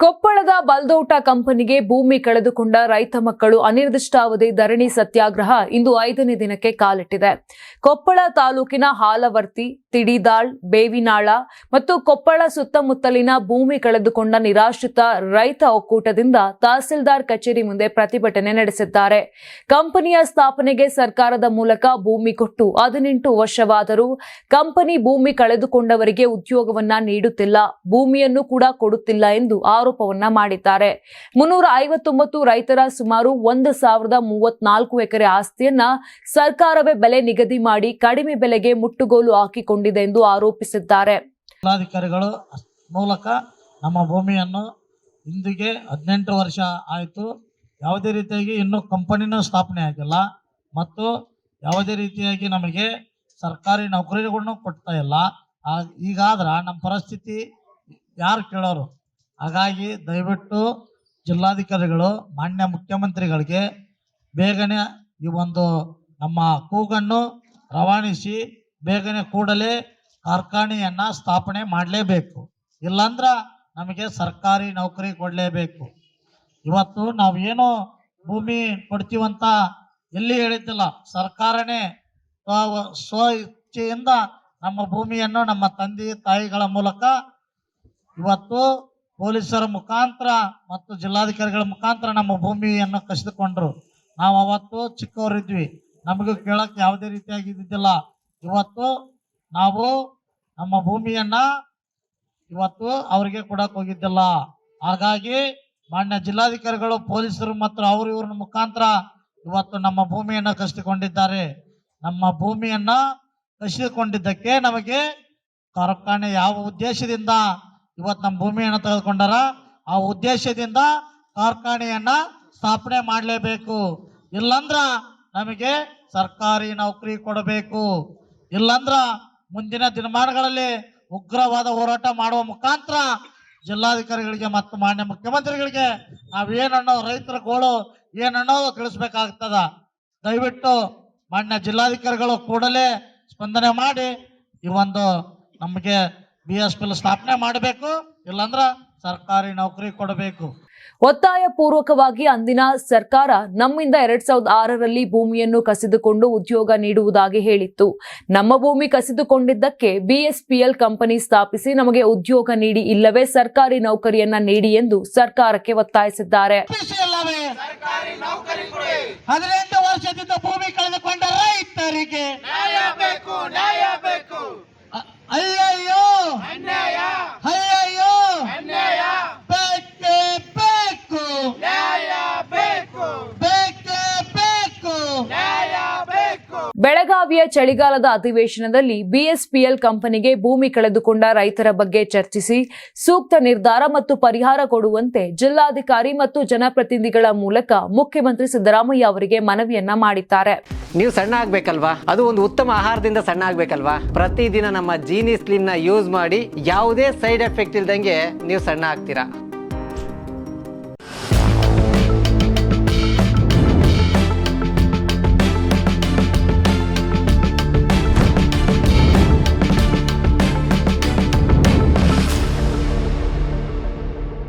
ಕೊಪ್ಪಳದ ಬಲ್ದೋಟ ಕಂಪನಿಗೆ ಭೂಮಿ ಕಳೆದುಕೊಂಡ ರೈತ ಮಕ್ಕಳು ಅನಿರ್ದಿಷ್ಟಾವಧಿ ಧರಣಿ ಸತ್ಯಾಗ್ರಹ ಇಂದು 5ನೇ ದಿನಕ್ಕೆ ಕಾಲಿಟ್ಟಿದೆ. ಕೊಪ್ಪಳ ತಾಲೂಕಿನ ಹಾಲವರ್ತಿ, ತಿಡಿದಾಳ್, ಬೇವಿನಾಳ ಮತ್ತು ಕೊಪ್ಪಳ ಸುತ್ತಮುತ್ತಲಿನ ಭೂಮಿ ಕಳೆದುಕೊಂಡ ನಿರಾಶ್ರಿತ ರೈತ ಒಕ್ಕೂಟದಿಂದ ತಹಸೀಲ್ದಾರ್ ಕಚೇರಿ ಮುಂದೆ ಪ್ರತಿಭಟನೆ ನಡೆಸಿದ್ದಾರೆ. ಕಂಪನಿಯ ಸ್ಥಾಪನೆಗೆ ಸರ್ಕಾರದ ಮೂಲಕ ಭೂಮಿ ಕೊಟ್ಟು 18 ವರ್ಷವಾದರೂ ಕಂಪನಿ ಭೂಮಿ ಕಳೆದುಕೊಂಡವರಿಗೆ ಉದ್ಯೋಗವನ್ನ ನೀಡುತ್ತಿಲ್ಲ, ಭೂಮಿಯನ್ನು ಕೂಡ ಕೊಡುತ್ತಿಲ್ಲ ಎಂದು ಆರೋಪವನ್ನ ಮಾಡಿದ್ದಾರೆ. 359 ರೈತರ ಸುಮಾರು 1034 ಎಕರೆ ಆಸ್ತಿಯನ್ನ ಸರ್ಕಾರವೇ ಬೆಲೆ ನಿಗದಿ ಮಾಡಿ ಕಡಿಮೆ ಬೆಲೆಗೆ ಮುಟ್ಟುಗೋಲು ಹಾಕಿಕೊಂಡಿದೆ ಎಂದು ಆರೋಪಿಸಿದ್ದಾರೆ. ಜಿಲ್ಲಾಧಿಕಾರಿಗಳು ಮೂಲಕ ನಮ್ಮ ಭೂಮಿಯನ್ನು ಇಂದಿಗೆ 18 ವರ್ಷ ಆಯಿತು. ಯಾವುದೇ ರೀತಿಯಾಗಿ ಇನ್ನೂ ಕಂಪನಿನೂ ಸ್ಥಾಪನೆ ಆಗಿಲ್ಲ ಮತ್ತು ಯಾವುದೇ ರೀತಿಯಾಗಿ ನಮಗೆ ಸರ್ಕಾರಿ ನೌಕರಿಗಳನ್ನು ಕೊಡ್ತಾ ಇಲ್ಲ. ಈಗಾದ್ರೆ ನಮ್ಮ ಪರಿಸ್ಥಿತಿ ಯಾರು ಕೇಳೋರು? ಹಾಗಾಗಿ ದಯವಿಟ್ಟು ಜಿಲ್ಲಾಧಿಕಾರಿಗಳು ಮಾನ್ಯ ಮುಖ್ಯಮಂತ್ರಿಗಳಿಗೆ ಬೇಗನೆ ಈ ಒಂದು ನಮ್ಮ ಕೂಗನ್ನು ರವಾನಿಸಿ ಬೇಗನೆ ಕೂಡಲೇ ಕಾರ್ಖಾನೆಯನ್ನು ಸ್ಥಾಪನೆ ಮಾಡಲೇಬೇಕು. ಇಲ್ಲಾಂದ್ರೆ ನಮಗೆ ಸರ್ಕಾರಿ ನೌಕರಿ ಕೊಡಲೇಬೇಕು. ಇವತ್ತು ನಾವು ಏನೋ ಭೂಮಿ ಕೊಡ್ತೀವಂತ ಎಲ್ಲಿ ಹೇಳಿದ್ದಿಲ್ಲ. ಸರ್ಕಾರನೇ ಸ್ವ ಇಚ್ಛೆಯಿಂದ ನಮ್ಮ ಭೂಮಿಯನ್ನು ನಮ್ಮ ತಂದೆ ತಾಯಿಗಳ ಮೂಲಕ ಇವತ್ತು ಪೊಲೀಸರ ಮುಖಾಂತರ ಮತ್ತು ಜಿಲ್ಲಾಧಿಕಾರಿಗಳ ಮುಖಾಂತರ ನಮ್ಮ ಭೂಮಿಯನ್ನು ಕಸಿದುಕೊಂಡ್ರು. ನಾವು ಅವತ್ತು ಚಿಕ್ಕವರಿದ್ವಿ, ನಮಗೂ ಕೇಳಕ್ಕೆ ಯಾವುದೇ ರೀತಿಯಾಗಿ ಇದ್ದಿದ್ದಿಲ್ಲ. ಇವತ್ತು ನಾವು ನಮ್ಮ ಭೂಮಿಯನ್ನ ಇವತ್ತು ಅವರಿಗೆ ಕೊಡಕ್ಕೆ ಹೋಗಿದ್ದಿಲ್ಲ. ಹಾಗಾಗಿ ಮಾನ್ಯ ಜಿಲ್ಲಾಧಿಕಾರಿಗಳು ಪೊಲೀಸರು ಮತ್ತು ಇವ್ರ ಮುಖಾಂತರ ಇವತ್ತು ನಮ್ಮ ಭೂಮಿಯನ್ನು ಕಸಿದುಕೊಂಡಿದ್ದಾರೆ. ನಮ್ಮ ಭೂಮಿಯನ್ನ ಕಸಿದುಕೊಂಡಿದ್ದಕ್ಕೆ ನಮಗೆ ಕಾರ್ಖಾನೆ ಯಾವ ಉದ್ದೇಶದಿಂದ ಇವತ್ತು ನಮ್ಮ ಭೂಮಿಯನ್ನು ತೆಗೆದುಕೊಂಡಾರ ಆ ಉದ್ದೇಶದಿಂದ ಕಾರ್ಖಾನೆಯನ್ನ ಸ್ಥಾಪನೆ ಮಾಡಲೇಬೇಕು. ಇಲ್ಲಂದ್ರ ನಮಗೆ ಸರ್ಕಾರಿ ನೌಕರಿ ಕೊಡಬೇಕು. ಇಲ್ಲಂದ್ರ ಮುಂದಿನ ದಿನಮಾನಗಳಲ್ಲಿ ಉಗ್ರವಾದ ಹೋರಾಟ ಮಾಡುವ ಮುಖಾಂತರ ಜಿಲ್ಲಾಧಿಕಾರಿಗಳಿಗೆ ಮತ್ತು ಮಾನ್ಯ ಮುಖ್ಯಮಂತ್ರಿಗಳಿಗೆ ನಾವೇನನ್ನೋ ರೈತರ ಗೋಳು ಏನನ್ನೋದು ತಿಳಿಸ್ಬೇಕಾಗ್ತದ. ದಯವಿಟ್ಟು ಮಾನ್ಯ ಜಿಲ್ಲಾಧಿಕಾರಿಗಳು ಕೂಡಲೇ ಸ್ಪಂದನೆ ಮಾಡಿ ಈ ಒಂದು ನಮಗೆ BSP ಸ್ಥಾಪನೆ ಮಾಡಬೇಕು. ಇಲ್ಲಾಂದ್ರ ಸರ್ಕಾರಿ ನೌಕರಿ ಕೊಡಬೇಕು. ಒತ್ತಾಯ ಪೂರ್ವಕವಾಗಿ ಅಂದಿನ ಸರ್ಕಾರ ನಮ್ಮಿಂದ 2006ರಲ್ಲಿ ಭೂಮಿಯನ್ನು ಕಸಿದುಕೊಂಡು ಉದ್ಯೋಗ ನೀಡುವುದಾಗಿ ಹೇಳಿತ್ತು. ನಮ್ಮ ಭೂಮಿ ಕಸಿದುಕೊಂಡಿದ್ದಕ್ಕೆ BSPL ಕಂಪನಿ ಸ್ಥಾಪಿಸಿ ನಮಗೆ ಉದ್ಯೋಗ ನೀಡಿ, ಇಲ್ಲವೇ ಸರ್ಕಾರಿ ನೌಕರಿಯನ್ನ ನೀಡಿ ಎಂದು ಸರ್ಕಾರಕ್ಕೆ ಒತ್ತಾಯಿಸಿದ್ದಾರೆ. 18 ವರ್ಷದಿಂದ ಭೂಮಿ ಕಳೆದುಕೊಂಡ ರೈತರಿಗೆ ನ್ಯಾಯ ಬೇಕು, ನ್ಯಾಯ ಬೇಕು. ಅಯ್ಯಯ್ಯೋ ಅನ್ಯಾಯ, ಅಯ್ಯಯ್ಯೋ ಅನ್ಯಾಯ, ಬೇಕೇ ಬೇಕು, ನ್ಯಾಯ ಬೇಕು, ಬೇಕೇ ಬೇಕು, ನ್ಯಾಯ ಬೇಕು. ಬೆಳಗಾವಿಯ ಚಳಿಗಾಲದ ಅಧಿವೇಶನದಲ್ಲಿ BSPL ಕಂಪನಿಗೆ ಭೂಮಿ ಕಳೆದುಕೊಂಡ ರೈತರ ಬಗ್ಗೆ ಚರ್ಚಿಸಿ ಸೂಕ್ತ ನಿರ್ಧಾರ ಮತ್ತು ಪರಿಹಾರ ಕೊಡುವಂತೆ ಜಿಲ್ಲಾಧಿಕಾರಿ ಮತ್ತು ಜನಪ್ರತಿನಿಧಿಗಳ ಮೂಲಕ ಮುಖ್ಯಮಂತ್ರಿ ಸಿದ್ದರಾಮಯ್ಯ ಅವರಿಗೆ ಮನವಿಯನ್ನ ಮಾಡಿದ್ದಾರೆ. ನೀವು ಸಣ್ಣ ಆಗ್ಬೇಕಲ್ವಾ? ಅದು ಒಂದು ಉತ್ತಮ ಆಹಾರದಿಂದ ಸಣ್ಣ ಆಗ್ಬೇಕಲ್ವಾ? ಪ್ರತಿದಿನ ನಮ್ಮ ಜೀನಿ ಸ್ಲಿಮ್ ನ ಯೂಸ್ ಮಾಡಿ ಯಾವುದೇ ಸೈಡ್ ಎಫೆಕ್ಟ್ ಇಲ್ದಂಗೆ ನೀವು ಸಣ್ಣ ಆಗ್ತೀರಾ.